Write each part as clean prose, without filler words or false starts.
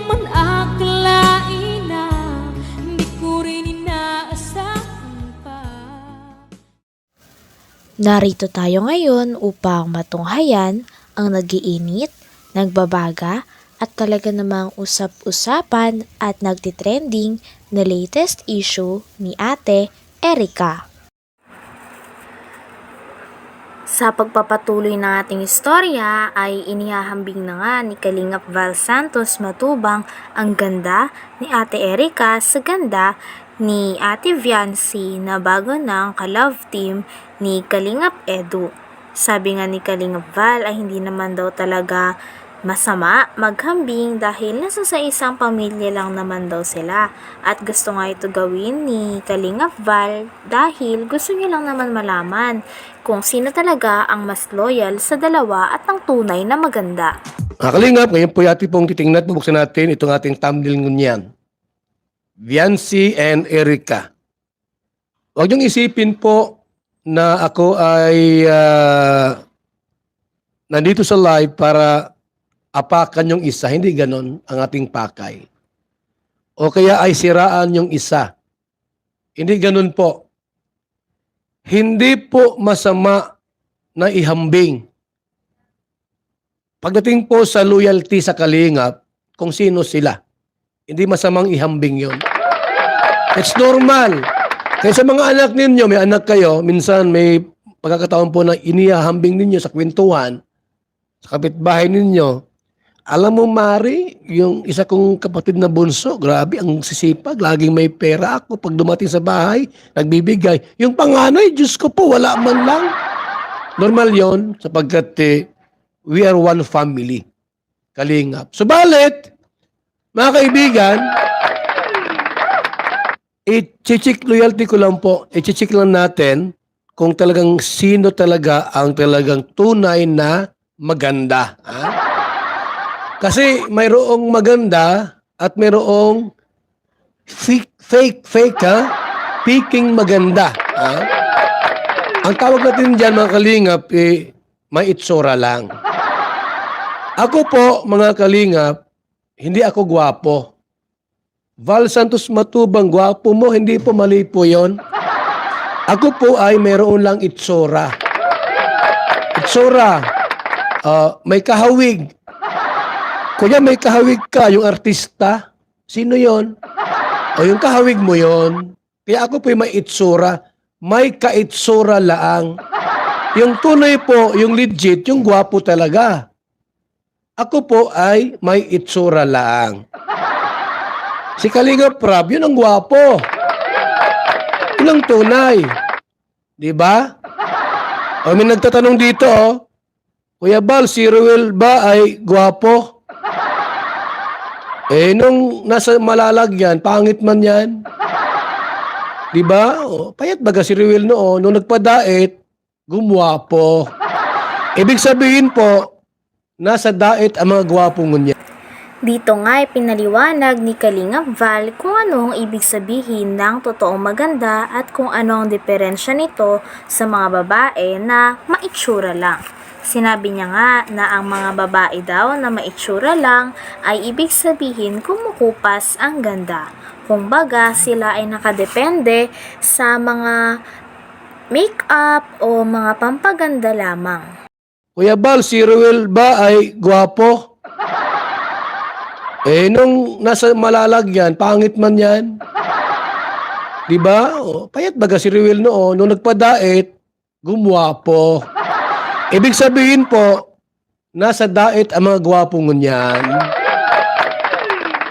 man akalain na di ko rin inaasahan pa. Narito tayo ngayon upang matunghayan ang nagiinit, nagbabaga at talaga namang usap-usapan at nagtitrending na latest issue ni Ate Erica. Sa pagpapatuloy ng ating istorya ay inihahambing na nga ni Kalingap Val Santos Matubang ang ganda ni Ate Erica sa ganda ni Ate Viancy na bago ng ka-love team ni Kalingap Edu. Sabi nga ni Kalingap Val ay hindi naman daw talaga masama maghambing dahil nasa sa isang pamilya lang naman daw sila at gusto nga ito gawin ni Kalingap Val dahil gusto niya lang naman malaman kung sino talaga ang mas loyal sa dalawa at ang tunay na maganda. Mga Kalingap, ngayon po yati pong titingnan at bubuksan natin itong ating thumbnail ngunyan. Viancy and Erica. Huwag niyong isipin po na ako ay nandito sa live para apakan yung isa. Hindi ganon ang ating pakay. O kaya ay siraan yung isa. Hindi ganon po. Hindi po masama na ihambing. Pagdating po sa loyalty sa Kalingap, kung sino sila, hindi masamang ihambing yon. It's normal. Kaya sa mga anak ninyo, may anak kayo, minsan may pagkakataon po na inihahambing ninyo sa kwentuhan, sa kapitbahay ninyo. Alam mo, Mari, yung isa kong kapatid na bunso, grabe, ang sisipag, laging may pera ako. Pag dumating sa bahay, nagbibigay. Yung panganay, Diyos ko po, wala man lang. Normal yon sapagkat we are one family. Kalingap. Subalit, mga kaibigan, i-check loyalty ko lang po, i-check lang natin kung talagang sino talaga ang talagang tunay na maganda. Ha? Kasi mayroong maganda at mayroong fake ha? Peking maganda. Ha? Ang tawag natin dyan mga Kalingap, may itsura lang. Ako po, mga Kalingap, hindi ako gwapo. Val Santos Matubang, gwapo mo, hindi po mali po yon. Ako po ay mayroon lang itsura. Itsura, may kahawig. Kuya, may kahawig ka, yung artista. Sino yon? O yung kahawig mo yon. Kaya ako po may itsura. May kaitsura laang. Yung tunay po, yung legit, yung gwapo talaga. Ako po ay may itsura laang. Si Kalingap Prab, yun ang gwapo. Yun ang tunay. Diba? O may nagtatanong dito, Kuya Bal, si Ruel ba ay gwapo? Nung nasa malalagyan, pangit man yan. Diba? Payat baga si Ruel noon, nung nagpadait, gumwapo. Ibig sabihin po, nasa dait ang mga gwapong ngunya. Dito nga ay pinaliwanag ni Kalingap Val kung ano ang ibig sabihin ng totoong maganda at kung ano ang diferensya nito sa mga babae na maitsura lang. Sinabi niya nga na ang mga babae daw na maitsura lang ay ibig sabihin kumukupas ang ganda. Kung baga sila ay nakadepende sa mga make-up o mga pampaganda lamang. Kuya Bal, si Ruel ba ay gwapo? Nung nasa malalagyan, pangit man yan. Diba? Payat baga si Ruel noon, nung nagpadait, gumwapo. Ibig sabihin po, nasa dait ang mga gwapong ngunyan.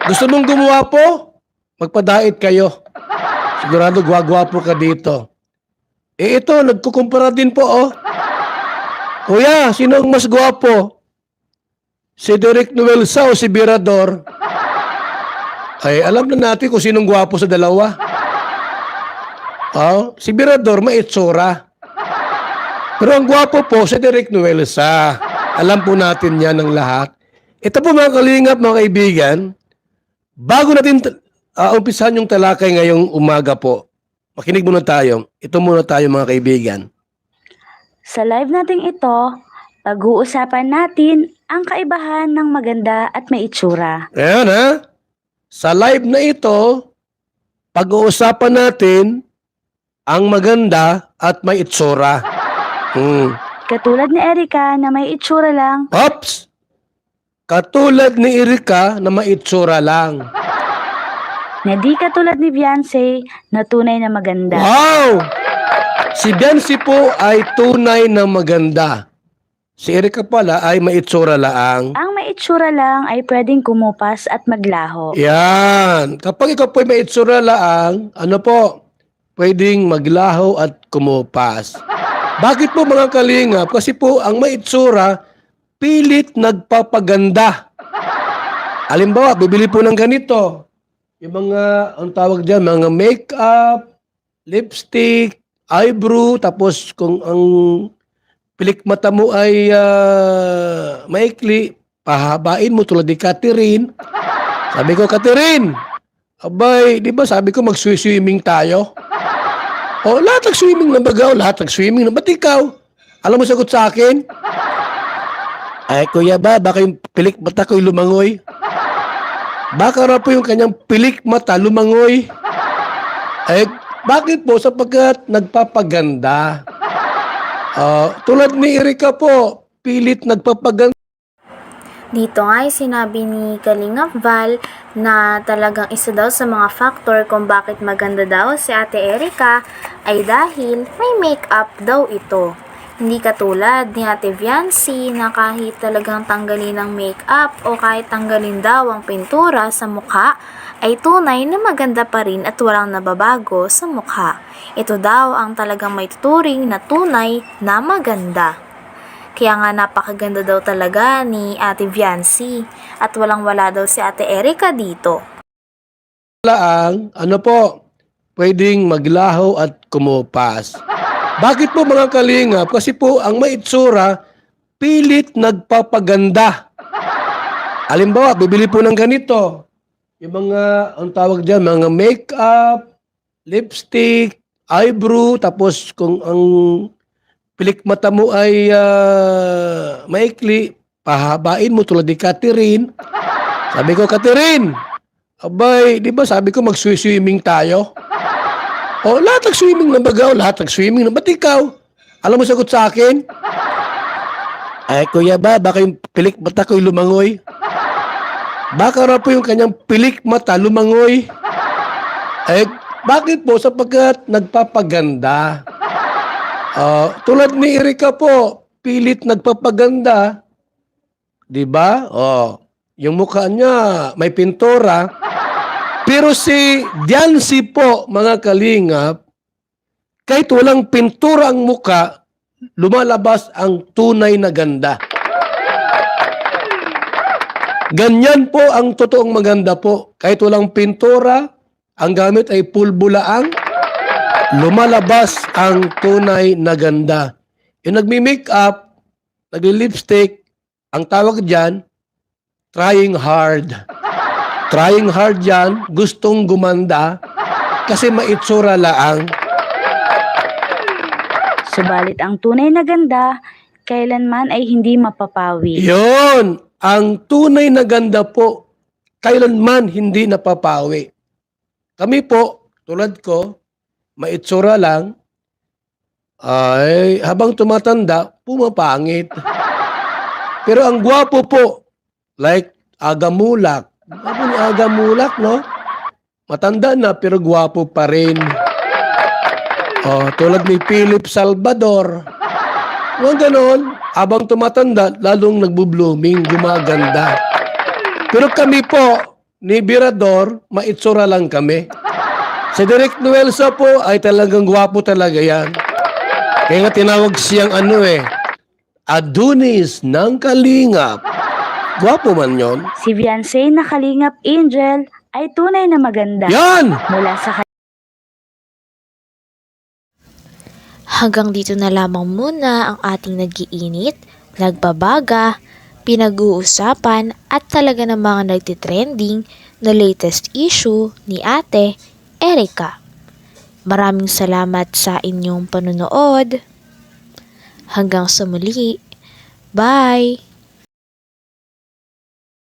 Gusto mong gumwapo? Magpadait kayo. Sigurado gwagwapo ka dito. Ito, nagkukumpara din po, Kuya, sino ang mas gwapo? Si Derek Nuelsa o si Birador? Ay, alam na natin kung sinong gwapo sa dalawa. Si Birador, maitsura. Pero ang gwapo po, si Derek Nuelsa. Alam po natin yan ng lahat. Ito po mga Kalingap, mga kaibigan, bago natin umpisahan yung talakay ngayong umaga po, makinig muna tayo. Ito muna tayo mga kaibigan. Sa live natin ito, pag-uusapan natin ang kaibahan ng maganda at may itsura. Ayan ha. Sa live na ito, pag-uusapan natin ang maganda at may itsura. Katulad ni Erica na may itsura lang, Ops! Katulad ni Erika na may itsura lang. na di katulad ni Beyonce na tunay na maganda. Wow! Si Beyonce po ay tunay na maganda. Si Erika pala ay may itsura lang. Ang may itsura lang ay pwedeng kumupas at maglaho. Yan. Kapag ikaw po ay may itsura lang, ano po, pwedeng maglaho at kumupas. Bakit po mga kalingap? Kasi po ang may itsura, pilit nagpapaganda. Halimbawa, bibili po ng ganito. Yung mga, ang tawag dyan, mga makeup, lipstick, eyebrow, tapos kung ang pilik mata mo ay maikli, pahabain mo tulad ni Catherine. Sabi ko, Catherine, abay, di ba sabi ko mag-swimming tayo? O, lahat nag-swimming na bagaw, lahat nag-swimming na. Ba't ikaw? Alam mo sagot sa akin? Ay, kuya ba, baka yung pilik mata ko'y lumangoy? Baka raw po yung kanyang pilik mata lumangoy? Ay, bakit po? Sapagkat nagpapaganda. Tulad ni Erika po, pilit nagpapaganda. Dito nga ay sinabi ni Kalingap Val na talagang isa daw sa mga factor kung bakit maganda daw si Ate Erica ay dahil may makeup daw ito. Hindi katulad ni Ate Viancy na kahit talagang tanggalin ang makeup o kahit tanggalin daw ang pintura sa mukha ay tunay na maganda pa rin at walang nababago sa mukha. Ito daw ang talagang may tuturing na tunay na maganda. Kaya nga napakaganda daw talaga ni Ate Viancy at walang-wala daw si Ate Erica dito. Laang, ano po, pwedeng maglaho at kumupas. Bakit po mga kalingap? Kasi po ang may itsura, pilit nagpapaganda. Halimbawa, bibili po ng ganito. Yung mga, ang tawag dyan, mga makeup, lipstick, eyebrow, tapos kung ang pilik mata mo ay maikli, pahabain mo tulad ni Catherine. Sabi ko, Catherine, abay, di ba sabi ko mag-swimming tayo? O, lahat nag-swimming na bagaw, lahat nag-swimming na. Ba't ikaw? Alam mo sagot sa akin? Ay, kuya ba, baka yung pilik mata ko'y lumangoy? Baka raw po yung kanyang pilik mata lumangoy? Eh, bakit po? Sapagkat nagpapaganda. Tulad ni Erika po, pilit nagpapaganda. Diba? Yung mukha niya may pintura. Pero si Viancy po, mga kalingap, kahit walang pintura ang mukha, lumalabas ang tunay na ganda. Ganyan po ang totoong maganda po. Kahit walang pintura, ang gamit ay pulbulaang, lumalabas ang tunay na ganda. Yung nagmi-makeup, nagli-lipstick, ang tawag dyan, trying hard. Trying hard yan, gustong gumanda, kasi maitsura laang. Subalit ang tunay na ganda, kailanman ay hindi mapapawi. Yon, ang tunay na ganda po, kailanman hindi napapawi. Kami po, tulad ko, maitsura lang, ay habang tumatanda, pumapangit. Pero ang gwapo po, like Agamulak. Gwapo ni Agamulak, no? Matanda na pero gwapo pa rin. Tulad ni Philip Salvador. Mga ganon, habang tumatanda, lalong nagbo-blooming, gumaganda. Pero kami po, ni Birador, maitsura lang kami. Si Direk Nuelsa po ay talagang gwapo talaga yan. Kaya nga tinawag siyang Adonis ng Kalingap. Gwapo man yon. Si Beyonce na Kalingap Angel ay tunay na maganda. Yan! Mula sa Hanggang dito na lamang muna ang ating nag-iinit, nagbabaga, pinag-uusapan at talaga ng mga nagtitrending na latest issue ni Ate Erica. Maraming salamat sa inyong panunood. Hanggang sa muli. Bye!